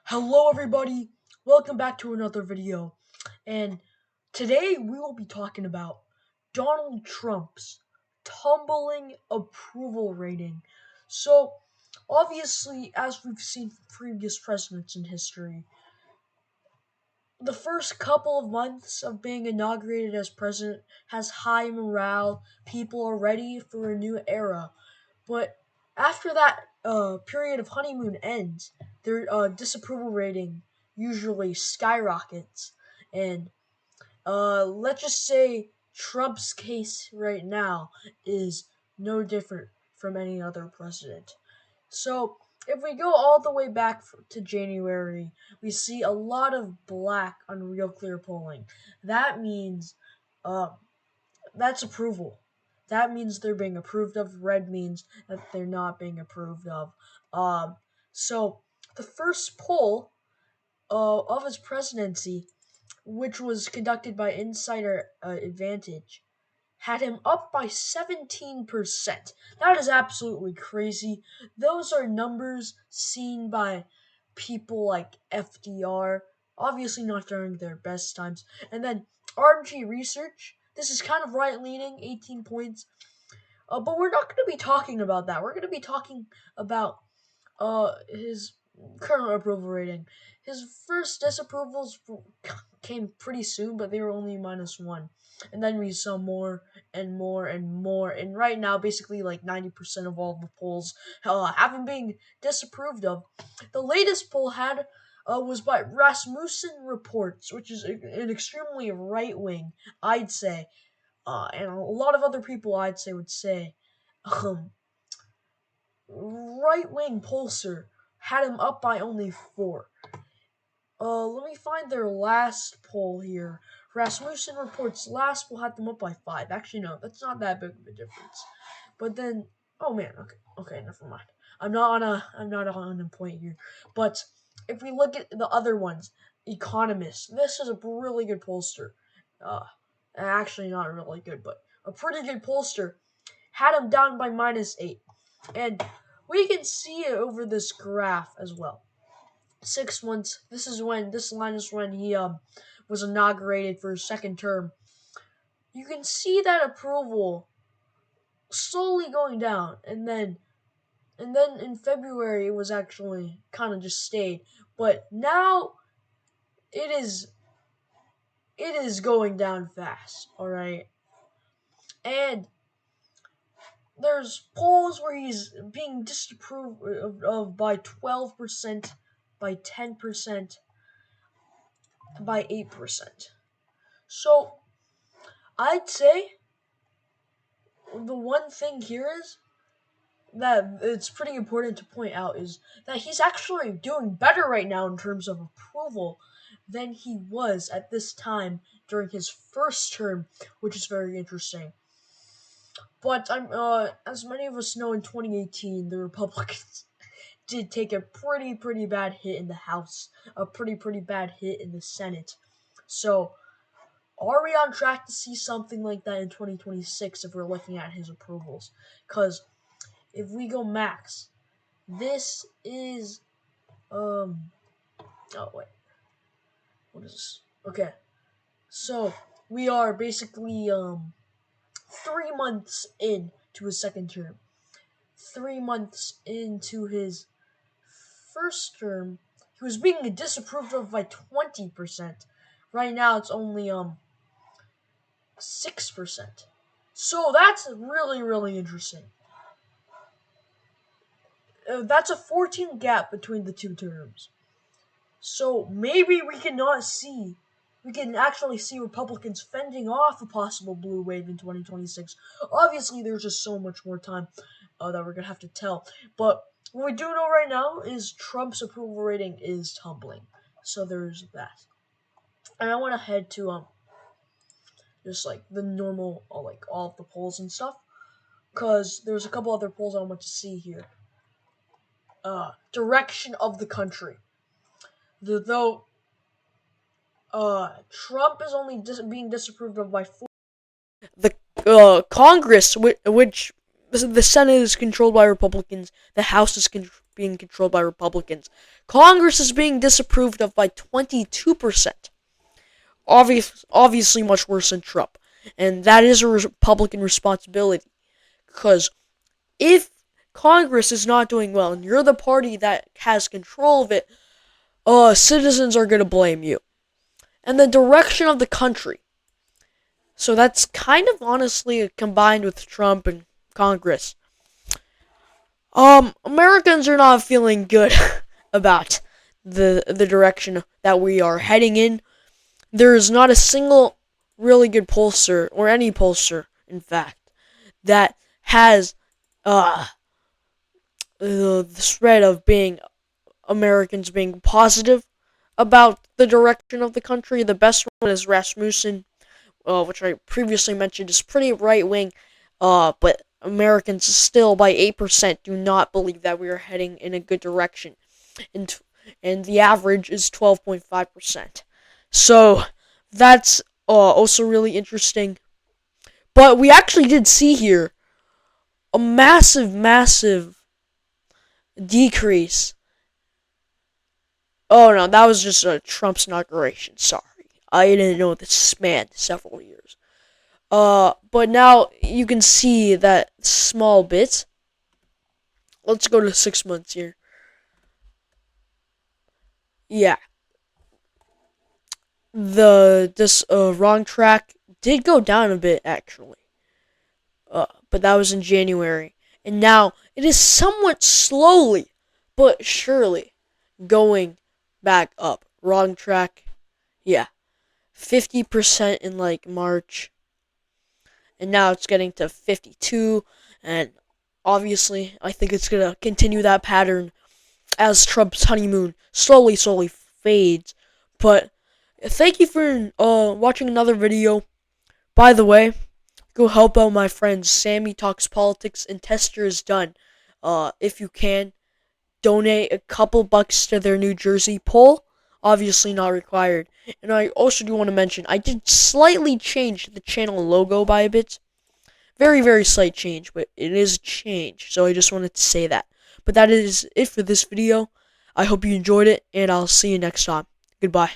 Hello everybody, welcome back to another video, and today we will be talking about Donald Trump's tumbling approval rating. So, obviously, as we've seen from previous presidents in history, the first couple of months of being inaugurated as president has high morale, people are ready for a new era. But after that period of honeymoon ends, their disapproval rating usually skyrockets. And let's just say Trump's case right now is no different from any other president. So if we go all the way back to January, we see a lot of black on Real Clear polling. That means uh, that's approval. That means they're being approved of. Red means that they're not being approved of. Um, so the first poll of his presidency, which was conducted by Insider Advantage, had him up by 17%. That is absolutely crazy. Those are numbers seen by people like FDR, obviously not during their best times. And then RMG Research, this is kind of right leaning, 18 points. But we're not going to be talking about that. We're going to be talking about his current approval rating. His first disapprovals came pretty soon, but they were only -1. And then we saw more and more and more. And right now, basically, like 90% of all the polls have him being disapproved of. The latest poll had was by Rasmussen Reports, which is an extremely right wing, I'd say, and a lot of other people I'd say would say, um, right wing pollster had him up by only 4. Let me find their last poll here. Rasmussen Reports last poll had them up by 5. Actually, no, that's not that big of a difference. But then, oh man, okay, never mind. I'm not on a point here. But if we look at the other ones, Economist, this is a really good pollster. Actually not really good, but a pretty good pollster had him down by -8. And we can see it over this graph as well. 6 months. This line is when he was inaugurated for his second term. You can see that approval slowly going down, and then in February it was actually kind of just stayed. But now it is going down fast. All right, and there's polls where he's being disapproved of by 12%, by 10%, by 8%. So I'd say the one thing here is that it's pretty important to point out is that he's actually doing better right now in terms of approval than he was at this time during his first term, which is very interesting. But as many of us know, in 2018, the Republicans did take a pretty bad hit in the House, a pretty bad hit in the Senate. So, are we on track to see something like that in 2026 if we're looking at his approvals? Because if we go max, this is oh wait, what is this? Okay, so we are basically 3 months into his second term. 3 months into his first term, he was being disapproved of by 20%. Right now, it's only 6%. So that's really interesting. That's a 14 gap between the two terms. So maybe we can actually see Republicans fending off a possible blue wave in 2026. Obviously, there's just so much more time that we're gonna have to tell. But what we do know right now is Trump's approval rating is tumbling. So there's that. And I want to head to just like the normal, like all of the polls and stuff, because there's a couple other polls I want to see here. Direction of the country. Though Trump is only being disapproved of by 4. The Congress, which the Senate is controlled by Republicans, the House is being controlled by Republicans. Congress is being disapproved of by 22%. Obviously much worse than Trump. And that is a Republican responsibility. Because if Congress is not doing well and you're the party that has control of it, citizens are going to blame you. And the direction of the country. So that's kind of honestly combined with Trump and Congress. Americans are not feeling good about the direction that we are heading in. There is not a single really good pollster, or any pollster, in fact, that has the spread of being Americans being positive about the direction of the country. The best one is Rasmussen, which I previously mentioned is pretty right-wing, but Americans still, by 8%, do not believe that we are heading in a good direction. And the average is 12.5%. So, that's also really interesting. But we actually did see here a massive decrease. Oh no, that was just Trump's inauguration. Sorry. I didn't know this spanned several years. But now you can see that small bit. Let's go to 6 months here. Yeah. This wrong track did go down a bit actually. But that was in January. And now it is somewhat slowly but surely going back up. Wrong track. Yeah. 50% in like March. And now it's getting to 52, and obviously I think it's going to continue that pattern as Trump's honeymoon slowly fades. But thank you for watching another video. By the way, go help out my friends Sammy Talks Politics and Tester is Done. If you can, donate a couple bucks to their New Jersey poll. Obviously not required. And I also do want to mention, I did slightly change the channel logo by a bit. Very slight change, but it is a change. So I just wanted to say that. But that is it for this video. I hope you enjoyed it, and I'll see you next time. Goodbye.